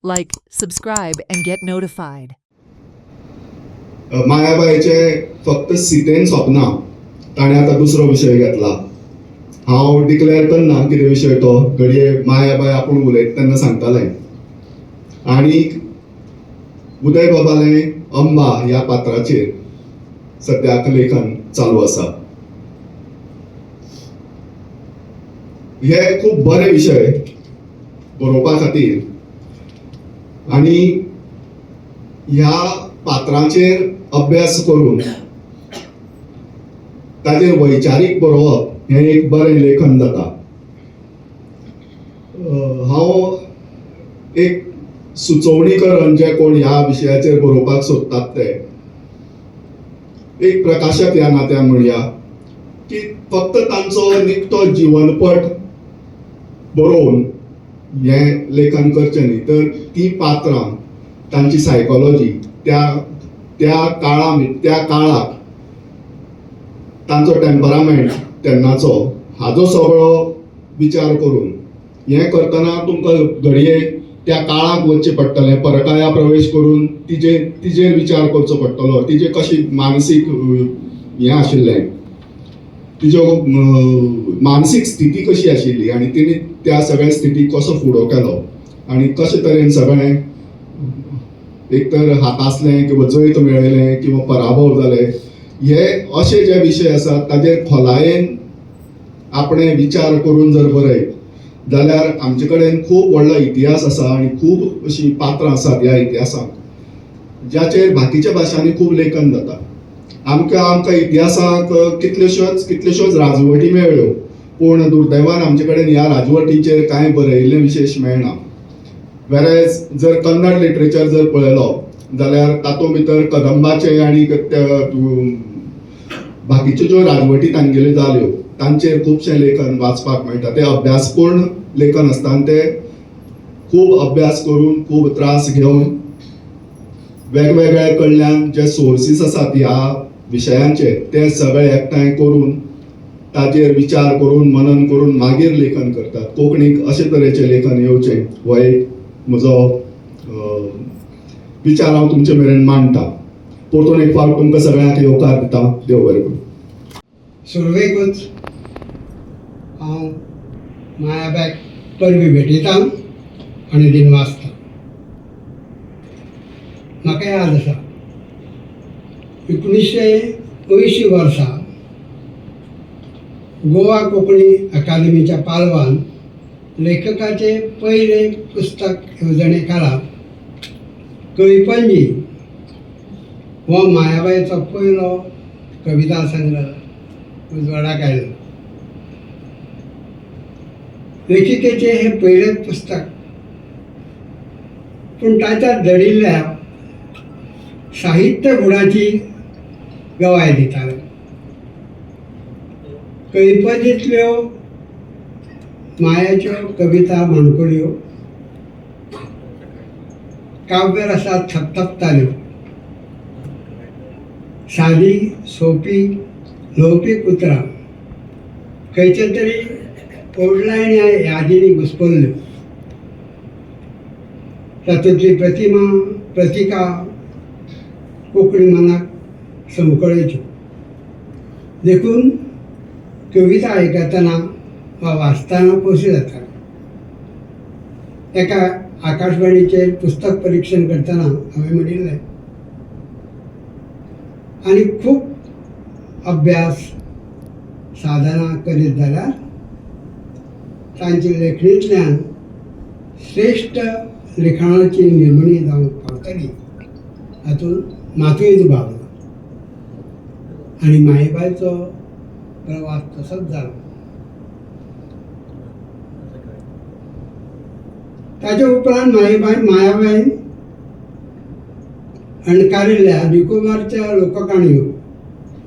Like, subscribe, and get notified. मायाबाईचे फक्त सीतेन स्वप्ना ताणें आतां दुसरो विशय घेतला. हांव डिक्लेअर करना कितें विशय तो, घडये मायाबाई आपूण उलयता तेन्ना सांगतालें. आनीक उदय बाबालें अंबा ह्या पात्राचेर सद्याक लेखन चालू आसा. हे खूब बरे विशय बरोवपा खातीर आनी ह्या पात्रांचेर अभ्यास करून ताजेर वैचारीक बरोवप हें एक बरें लेखन जाता. हांव एक सुचोवणी करून जे कोण ह्या विशयाचेर बरोवपाक सोदतात ते एक प्रकाशक ह्या नात्यान म्हणया की फक्त तांचो निखटो जीवनपट बरोवन हें लेखन करचें न्ही, तर ती पात्रां तांची सायकॉलॉजी त्या काळाक तांचो टेम्परामेंट तेन्नाचो हाजो सगळो विचार करून हें करतना तुमकां घडये त्या काळाक वचचें पडटलें, परकाया प्रवेश करून तिजेर विचार करचो पडटलो. तिजें कशी मानसीक हें आशिल्लें, तिजो मानसीक स्थिती कशी आशिल्ली आनी तिणे त्या सगळ्या स्थितीक कसो फुडो केलो आनी कशे तरेन सगळें एक तर हातासलें किंवा जैत मेळयलें किंवा पराभव जाले, हे अशे जे विशय आसात ताजेर खोलायेन आपणे विचार करून जर बरयत जाल्यार आमचे कडेन खूब व्हडलो इतिहास आसा आनी खूब अशीं पात्रां आसात ह्या इतिहासाक ज्याचेर बाकीच्या भाशांनी खूब लेखन जाता. आमकां इतिहासाक कितल्योश्योच राजवटी मेळ्ळ्यो, पूण दुर्दैवान आमचे कडेन ह्या राजवटीचेर कांय बरयिल्लें विशेश मेळना. वेरेज जर कन्नड लिटरेचर जर पळयलो जाल्यार तातूंत भितर कदंबाचे आनी बाकीच्यो ज्यो राजवटी तांगेल्यो जाल्यो तांचेर खुबशें लेखन वाचपाक मेळटा. तें अभ्यासपूर्ण लेखन आसता आनी तें खूब अभ्यास करून खूब त्रास घेवन वेगवेगळे कडल्यान जे सोर्सीस आसात ह्या विशयांचे ते सगळे एकठांय करून ताजेर विचार करून मनन करून मागीर लेखन करतात. कोंकणीक अशे तरेचें लेखन येवचें हो एक म्हजो विचार हांव तुमचे मेरेन मांडटा. परतून एक फावट तुमकां सगळ्यांक येवकार दिता. देव बरें करूं. सुरवेकूच हांव मायाबाईक परबी भेटयता आनी दिन वाचता. म्हाका याद आसा 1980 वर्सा गोवा कोंकणी अकादेमीच्या पालवान लेखकाचे पयले पुस्तक येवजणे खाला कविपंजी हो मायाबाईचो पयलो कविता संग्रह उजवाडाक आयलो. लेखिकेचे हे पयलेच पुस्तक, पूण ताच्यात दडिल्ल्या साहित्य गुणाची गवाय दिताले. कविपंजींतल्यो मायाच्यो कविता माणकुल्यो काव्य रसात थपथपताल्यो. सादी सोपी लौकीक उतरां खंयचे तरी ओडलायण्या यादींनी घुस्पल्ल्यो. तातूंतली प्रतिका कोंकणी मनाक संकळ्योच्यो. देखून कविता आयकतना वा वाचतना खोशी जाता. एका आकाशवाणीचेर पुस्तक परीक्षण करतना हांवें म्हणिल्लें आनी खूब अभ्यास साधना करीत जाल्यार तांचे लेखणींतल्यान श्रेश्ठ लिखाणाची निर्मणी जावंक पावतली हातूंत मातूय दुबाव ना. आनी मायेबाईचो प्रवास तसोच जालो. ताचे उपरांत मायाबाईन अणकारिल्ल्या निकोबारच्या लोककाणयो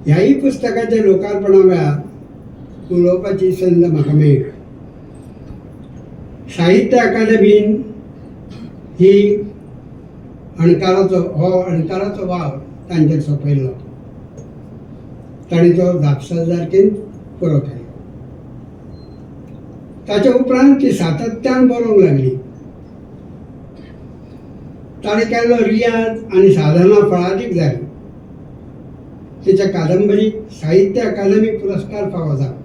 ह्याही पुस्तकाचे लोकार्पणा वेळार उलोवपाची संद म्हाका मेळ्ळी. साहित्य अकादेमीन ही अणकाराचो वाव तांचेर सोंपयल्लो. ताणें तो जापसालदारकेन पुरो केलो. ताचे उपरांत ती सातत्यान बरोवंक लागली. ताणें केल्लो रियाज आनी साधना फळादीक जाली. तिच्या कादंबरीक साहित्य अकादमी पुरस्कार फावो जाला.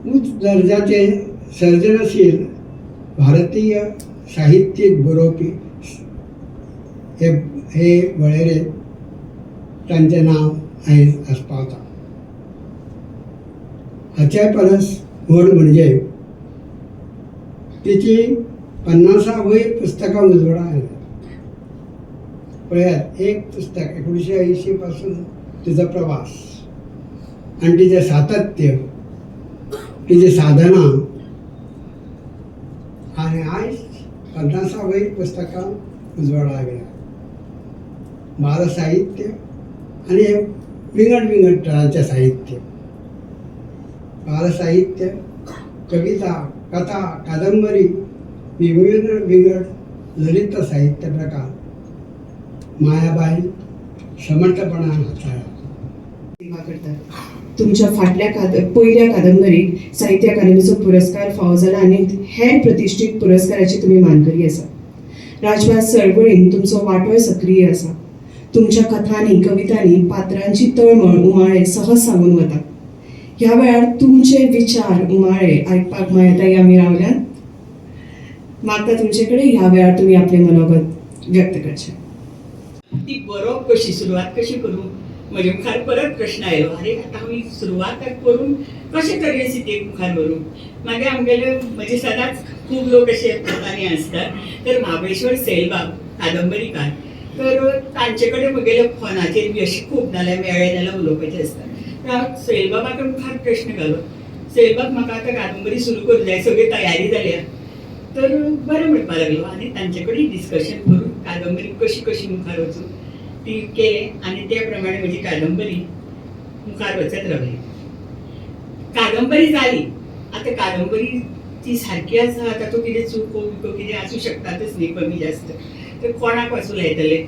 उच्च दर्जाचे सर्जनशील भारतीय साहित्यीक बरोवपी हे वळेरेंत तांचें नांव आयज आस्पावता. हाच्या परस व्हड म्हणजे तिची 50 वयर पुस्तकां उजवाडा आयल्यात. पळयात, एक पुस्तक 1980 पासून तिचो प्रवास आनी तिचें सातत्य, तिची साधना, आनी आयज 50 वयर पुस्तकां उजवाडा गेल्या. बाल साहित्य आनी विंगड तरांचें साहित्य, बाल साहित्य, कविता, कथा, कादंबरी, विंगड ललित साहित्य प्रकार मायाबाई समर्थपणान हाताळ्ळा. सेवा करतात. तुमच्या फाटल्या पयल्या कादंबरीक साहित्य अकादमीचो पुरस्कार फावो जाला आनी हेर प्रतिश्ठीत पुरस्काराची तुमी मानकरी आसा. राजभास चळवळीन तुमचो वांटोय सक्रीय आसा. तुमच्या कथांनी, कवितांनी पात्रांची तळमळ उमाळे सहज सांगून वता. ह्या वेळार तुमचे विचार उमाळे आयकपाक मेळटाय आमी रावल्यात. मागता तुमचे कडेन ह्या वेळार तुमी आपले मनोगत व्यक्त करचे. ती बरोवप कशी, सुरवात कशी करूं, म्हजे मुखार परत प्रश्न आयलो. अरे आतां हांव सुरवात करून कशे तरेन सिटीक मुखार व्हरूं. मागीर आमगेले म्हणजे सदांच खूब लोक अशे येतात आसतात. तर महाबळेश्वर सेलबाग कादंबरीकार, तर तांचे कडेन म्हगेले फोनाचेर बी अशें खूब नाल्यार मेळ्ळे जाल्यार उलोवपाचें आसता. तर हांव सेलबाबाक मुखार प्रश्न घालो, सेलबाग म्हाका आतां कादंबरी सुरू करूं जाय, सगळी तयारी जाल्या. तर बरें म्हणपाक लागलो आनी तांचे कडेन डिस्कशन करून कादंबरी कशी मुखार वचूं ती केलें आनी त्या प्रमाणे म्हजी कादंबरी मुखार वचत रावली. कादंबरी जाली. आतां कादंबरी ती सारकी आसा, तातूंत कितें चुको बिको कितें आसूं शकतातच न्ही, कमी जास्त. तर कोणाक वाचूं लायतले.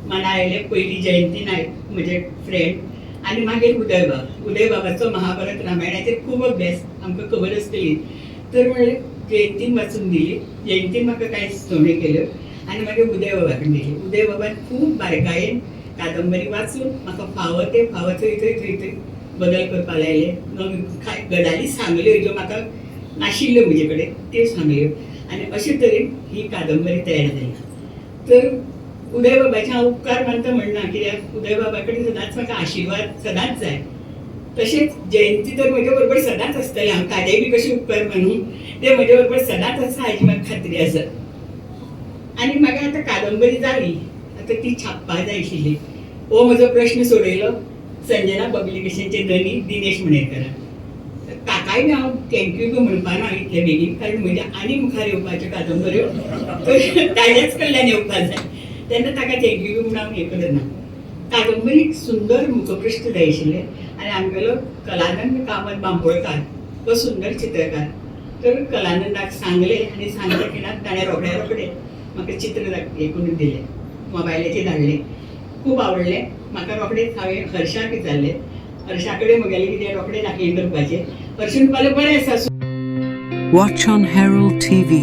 मना आयले पयलीं जयंती नायक म्हजे फ्रेंड, आनी मागीर उदय बाबाचो महाभारत रामायणाचेर खूब अभ्यास आमकां खबर आसतली. तर म्हणलें जयंतीन वाचून दिली. जयंतीन म्हाका कांय सुचोवण्यो केल्यो आनी मागीर उदय बाबाकडेन दिली. उदय बाबान खूब बारकायेन कादंबरी वाचून म्हाका फावो थंय बदल करपाक लायले. कांय गजाली सांगल्यो ज्यो म्हाका नाशिल्ल्यो म्हजे कडेन, त्यो सांगल्यो आनी अशे तरेन ही कादंबरी तयार जाली. तर उदय बाबाचे हांव उपकार मानता म्हणना, कित्याक उदय बाबा कडेन सदांच म्हाका आशिर्वाद सदांच जाय. तशेंच जयंती तर म्हजे बरोबर सदांच आसतलें. हांव ताजेय बी कशें उपकार मानूं, ते म्हजे बरोबर सदांच आसा हाजी म्हाका खात्री आसा. आनी म्हाका आतां कादंबरी जाली, आतां ती छापपाक जाय आशिल्ली. हो म्हजो प्रश्न सोडयलो संजना पब्लिकेशनचे धनी दिनेश मणेकरान. ताकाय बी हांव थँक्यू बी म्हणपाना इतले बेगीन, कारण म्हज्या आनी मुखार येवपाच्यो कादंबऱ्यो ताज्याच कडल्यान येवपाक जाय. तेन्ना ताका थँक्यू बी म्हणून हांव हें करना. कादंबरीक सुंदर मुखपृश्ठ जाय आशिल्लें आनी आमगेलो कलानंद कामत बांबोळकार हो सुंदर चित्रकार. तर कलानंदाक सांगलें आनी सांगले खिणाक ताणें रोखडे म्हाका चित्र हें करून दिलें, मोबायलाचेर धाडलें. खूब आवडलें म्हाका. रोखडेंच हांवें हर्षाक विचारलें. हर्षा कडेन म्हगेलें कितें रोखडें दाखय करपाचें. हर्ष म्हणपाक लागलो बरें आसा. Watch on Herald TV.